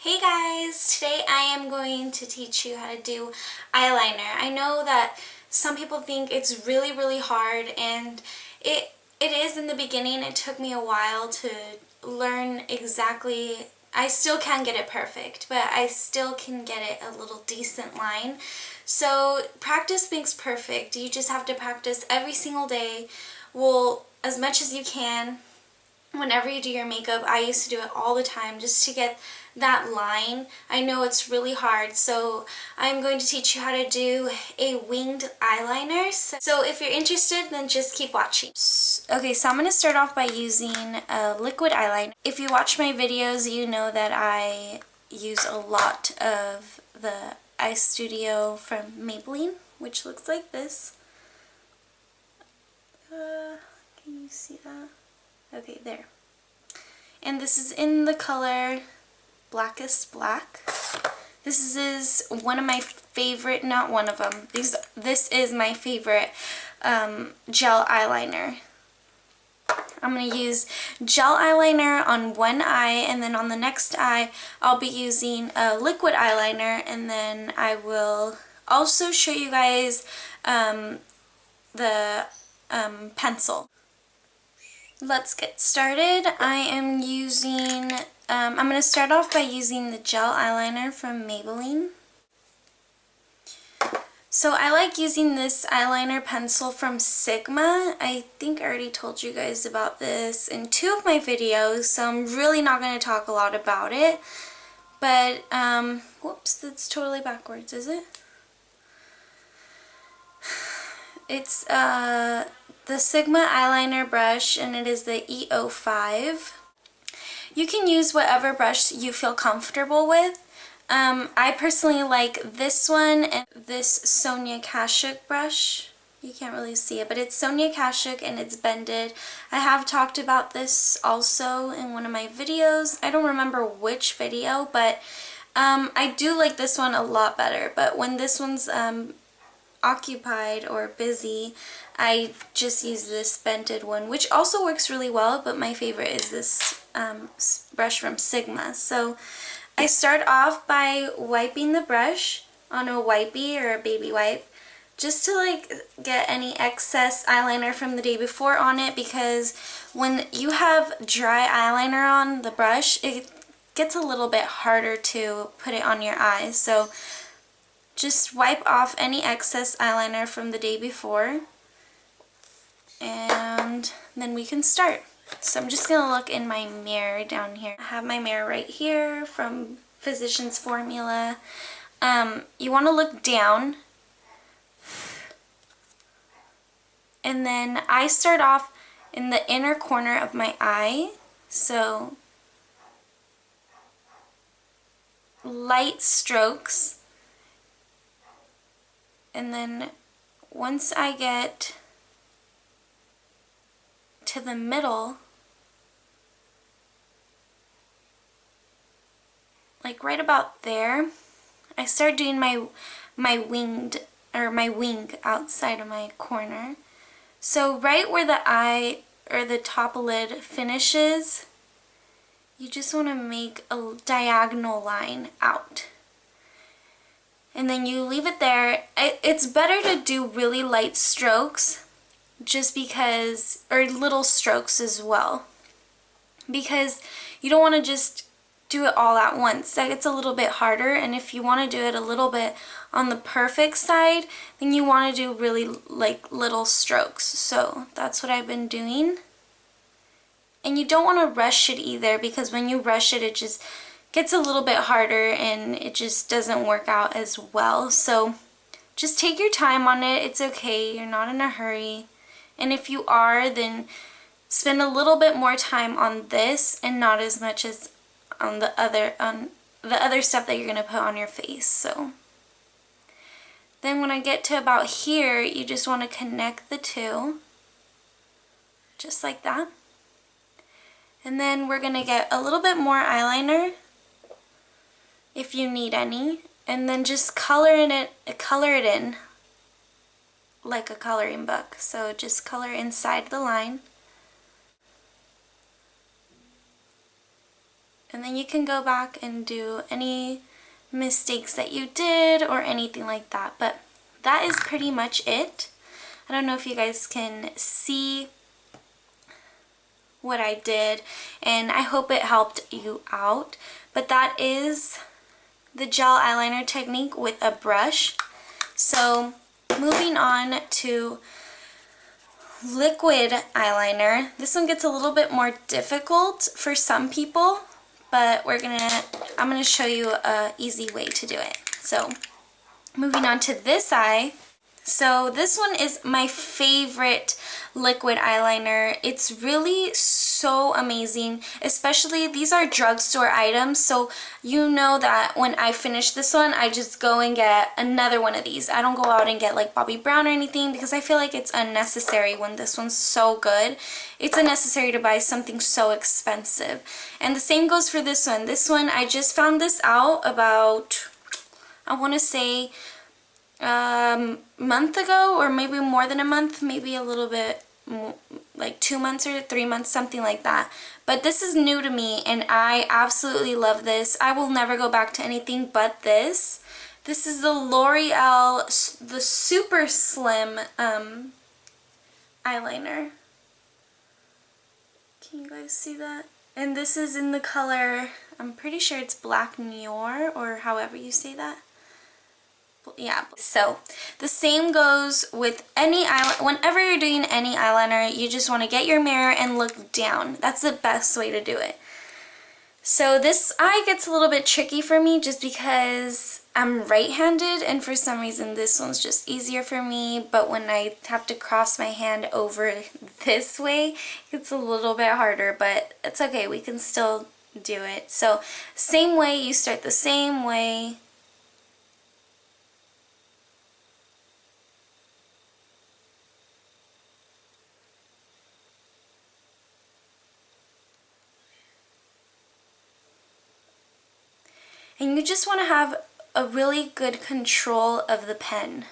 Hey guys, today I am going to teach you how to do eyeliner. I know that some people think it's really hard, and it is in the beginning. It took me a while to learn exactly. I still can't get it perfect, but I still can get it a little decent line. So practice makes perfect. You just have to practice every single day. Well, as much as you can. Whenever you do your makeup, I used to do it all the time just to get that line. I know it's really hard, so I'm going to teach you how to do a winged eyeliner. So if you're interested, then just keep watching. Okay, so I'm going to start off by using a liquid eyeliner. If you watch my videos, you know that I use a lot of the Eye Studio from Maybelline, which looks like this. Can you see that? Okay, there. And this is in the color Blackest Black. This is one of my favorite, not one of them, this is my favorite gel eyeliner. I'm going to use gel eyeliner on one eye, and then on the next eye I'll be using a liquid eyeliner, and then I will also show you guys the pencil. Let's get started. I am using, I'm going to start off by using the gel eyeliner from Maybelline. So I like using this eyeliner pencil from Sigma. I think I already told you guys about this in 2 of my videos, so I'm really not going to talk a lot about it. But, whoops, that's totally backwards, is it? It's, the Sigma eyeliner brush, and it is the E05. You can use whatever brush you feel comfortable with. I personally like this one and this Sonia Kashuk brush. You can't really see it, but it's Sonia Kashuk and it's bended. I have talked about this also in one of my videos. I don't remember which video, but I do like this one a lot better. But when this one's occupied or busy, I just use this bended one, which also works really well, but my favorite is this brush from Sigma. So I start off by wiping the brush on a wipey or a baby wipe, just to like get any excess eyeliner from the day before on it, because when you have dry eyeliner on the brush, it gets a little bit harder to put it on your eyes. So just wipe off any excess eyeliner from the day before, and then we can start. So I'm just going to look in my mirror down here. I have my mirror right here from Physicians Formula. You want to look down, and then I start off in the inner corner of my eye. So light strokes. And then once I get to the middle, like right about there, I start doing my wing outside of my corner. So right where the eye or the top lid finishes, you just want to make a diagonal line out. And then you leave it there. It's better to do really light strokes, just because, or little strokes as well, because you don't want to just do it all at once. That gets a little bit harder, and if you want to do it a little bit on the perfect side, then you want to do really like little strokes. So that's what I've been doing. And you don't want to rush it either, because when you rush it, it just gets a little bit harder and it just doesn't work out as well. So just take your time on it. It's okay. You're not in a hurry. And if you are, then spend a little bit more time on this and not as much as on the other stuff that you're going to put on your face. So then when I get to about here, you just want to connect the two, just like that. And then we're going to get a little bit more eyeliner if you need any, and then just color it in like a coloring book. So just color inside the line. And then you can go back and do any mistakes that you did or anything like that. But that is pretty much it. I don't know if you guys can see what I did, and I hope it helped you out. But that is the gel eyeliner technique with a brush. So moving on to liquid eyeliner. This one gets a little bit more difficult for some people, but I'm gonna show you a easy way to do it. So moving on to this eye. So this one is my favorite liquid eyeliner. It's really so amazing, especially these are drugstore items, so you know that when I finish this one, I just go and get another one of these. I don't go out and get like Bobbi Brown or anything because I feel like it's unnecessary when this one's so good. It's unnecessary to buy something so expensive. And the same goes for this one. This one, I just found this out about, I want to say, month ago, or maybe more than a month, maybe a little bit more, like 2 months or 3 months, something like that. But this is new to me and I absolutely love this. I will never go back to anything but this. This is the L'Oreal, the Super Slim eyeliner. Can you guys see that? And this is in the color, I'm pretty sure it's Black Noir, or however you say that. Yeah, so the same goes with any eyeliner. Whenever you're doing any eyeliner, you just want to get your mirror and look down. That's the best way to do it. So this eye gets a little bit tricky for me just because I'm right-handed, and for some reason this one's just easier for me, but when I have to cross my hand over this way, it's a little bit harder, but it's okay, we can still do it. So same way, you start the same way. And you just want to have a really good control of the pen.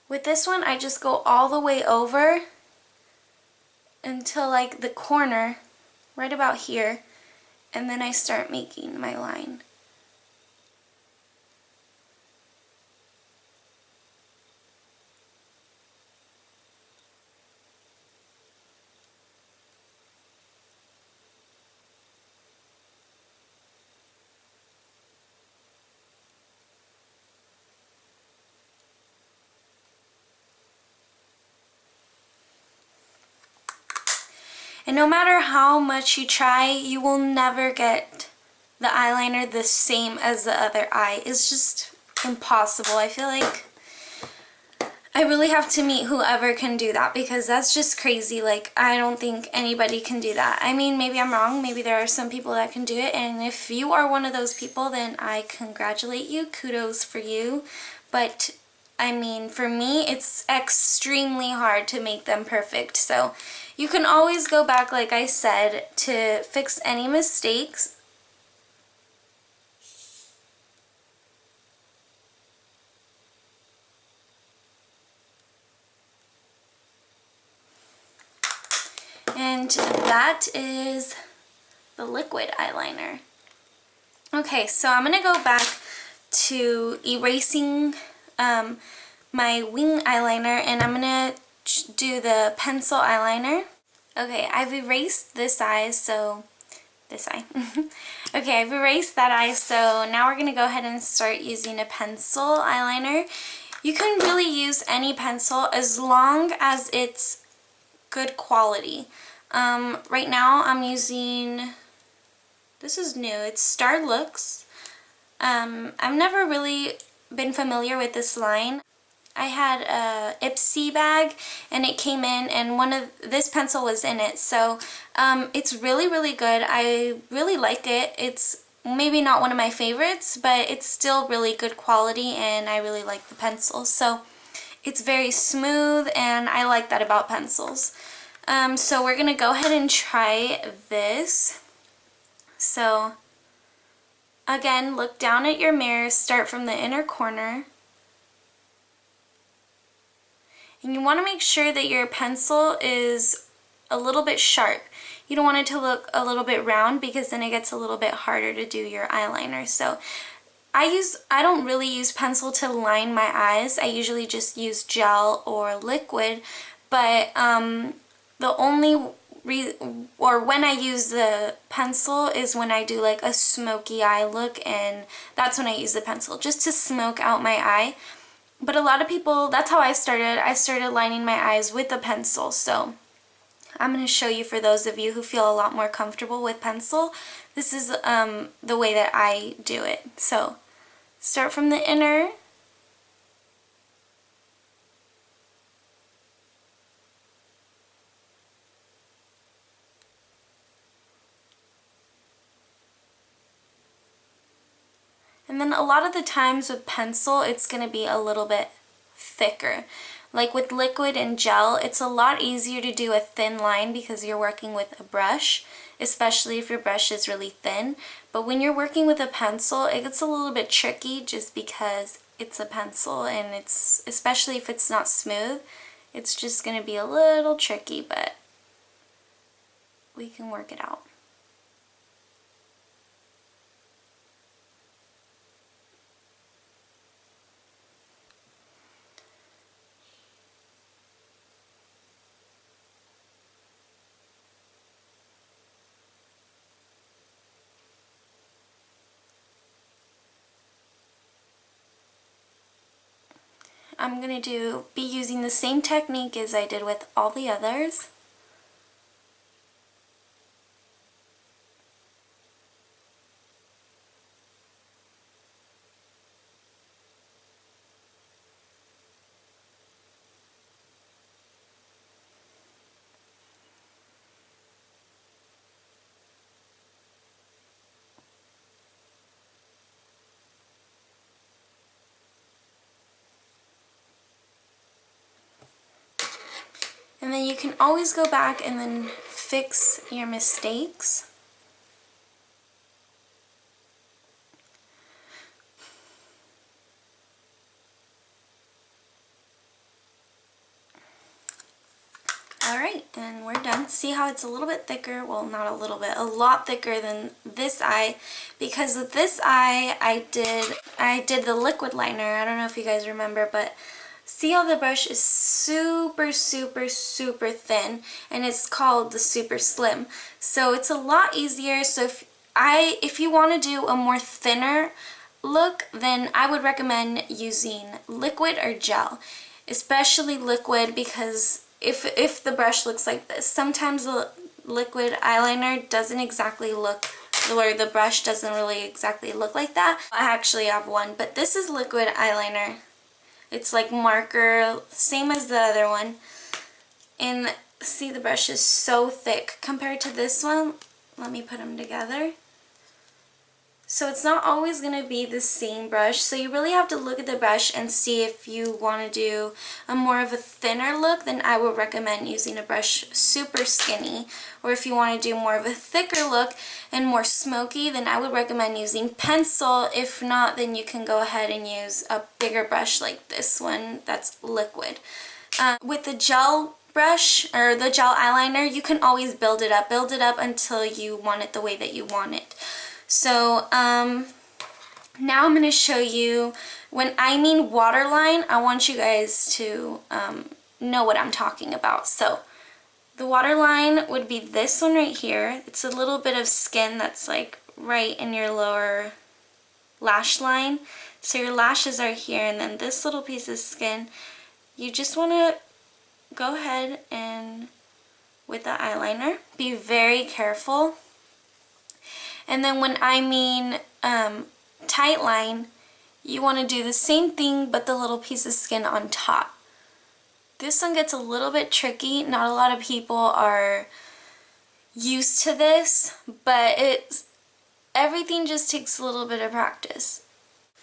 With this one, I just go all the way over until like the corner, right about here, and then I start making my line. And no matter how much you try, you will never get the eyeliner the same as the other eye. It's just impossible. I feel like I really have to meet whoever can do that, because that's just crazy. Like, I don't think anybody can do that. I mean, maybe I'm wrong. Maybe there are some people that can do it. And if you are one of those people, then I congratulate you. Kudos for you. But I mean, for me, it's extremely hard to make them perfect. So you can always go back, like I said, to fix any mistakes. And that is the liquid eyeliner. Okay, so I'm going to go back to erasing my wing eyeliner, and I'm going to do the pencil eyeliner. Okay, I've erased this eye, so this eye. Okay, I've erased that eye, so now we're going to go ahead and start using a pencil eyeliner. You can really use any pencil as long as it's good quality. Right now I'm using, this is new, it's Star Looks. I've never really been familiar with this line. I had a Ipsy bag and it came in and this pencil was in it, so it's really, really good. I really like it. It's maybe not one of my favorites, but it's still really good quality and I really like the pencil. So it's very smooth and I like that about pencils. So we're going to go ahead and try this. So again, look down at your mirror, start from the inner corner. And you want to make sure that your pencil is a little bit sharp. You don't want it to look a little bit round because then it gets a little bit harder to do your eyeliner. So I don't really use pencil to line my eyes. I usually just use gel or liquid, but the only when I use the pencil is when I do like a smoky eye look, and that's when I use the pencil, just to smoke out my eye. But a lot of people, that's how I started. I started lining my eyes with a pencil. So I'm going to show you, for those of you who feel a lot more comfortable with pencil, this is the way that I do it. So start from the inner. And then a lot of the times with pencil, it's going to be a little bit thicker. Like with liquid and gel, it's a lot easier to do a thin line because you're working with a brush, especially if your brush is really thin. But when you're working with a pencil, it gets a little bit tricky just because it's a pencil, and it's, especially if it's not smooth, it's just going to be a little tricky, but we can work it out. I'm going to be using the same technique as I did with all the others. And then you can always go back and then fix your mistakes. Alright, and we're done. See how it's a little bit thicker? Well, not a little bit, a lot thicker than this eye, because with this eye I did the liquid liner. I don't know if you guys remember, but see how the brush is super, super, super thin, and it's called the super slim. So it's a lot easier. So if you want to do a more thinner look, then I would recommend using liquid or gel, especially liquid, because if the brush looks like this, sometimes the liquid eyeliner doesn't exactly look, or the brush doesn't really exactly look like that. I actually have one, but this is liquid eyeliner. It's like marker, same as the other one. And see, the brush is so thick compared to this one. Let me put them together. So it's not always going to be the same brush. So you really have to look at the brush and see if you want to do a more of a thinner look, then I would recommend using a brush super skinny. Or if you want to do more of a thicker look and more smoky, then I would recommend using pencil. If not, then you can go ahead and use a bigger brush like this one that's liquid. With the gel brush or the gel eyeliner, you can always build it up until you want it the way that you want it. So now I'm going to show you, when I mean waterline, I want you guys to know what I'm talking about. So the waterline would be this one right here. It's a little bit of skin that's like right in your lower lash line. So your lashes are here, and then this little piece of skin, you just want to go ahead and with the eyeliner, be very careful. And then when I mean tight line, you want to do the same thing but the little piece of skin on top. This one gets a little bit tricky. Not a lot of people are used to this, but everything just takes a little bit of practice.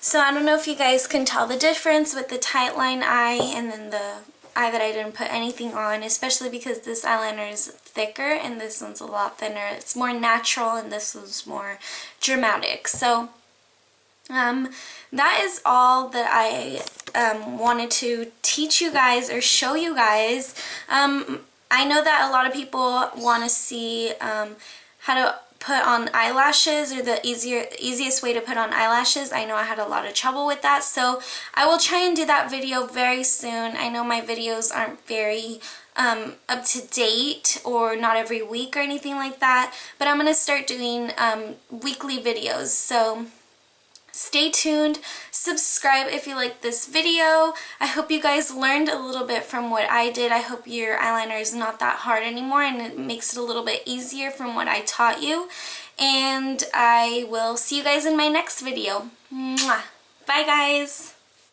So I don't know if you guys can tell the difference with the tight line eye and then the eye that I didn't put anything on, especially because this eyeliner is thicker and this one's a lot thinner. It's more natural and this one's more dramatic. So That is all that I wanted to teach you guys or show you guys. I know that a lot of people want to see how to put on eyelashes, or the easiest way to put on eyelashes. I know I had a lot of trouble with that, so I will try and do that video very soon. I know my videos aren't very up to date, or not every week or anything like that, but I'm going to start doing weekly videos, so stay tuned. Subscribe if you like this video. I hope you guys learned a little bit from what I did. I hope your eyeliner is not that hard anymore and it makes it a little bit easier from what I taught you. And I will see you guys in my next video. Mwah. Bye guys!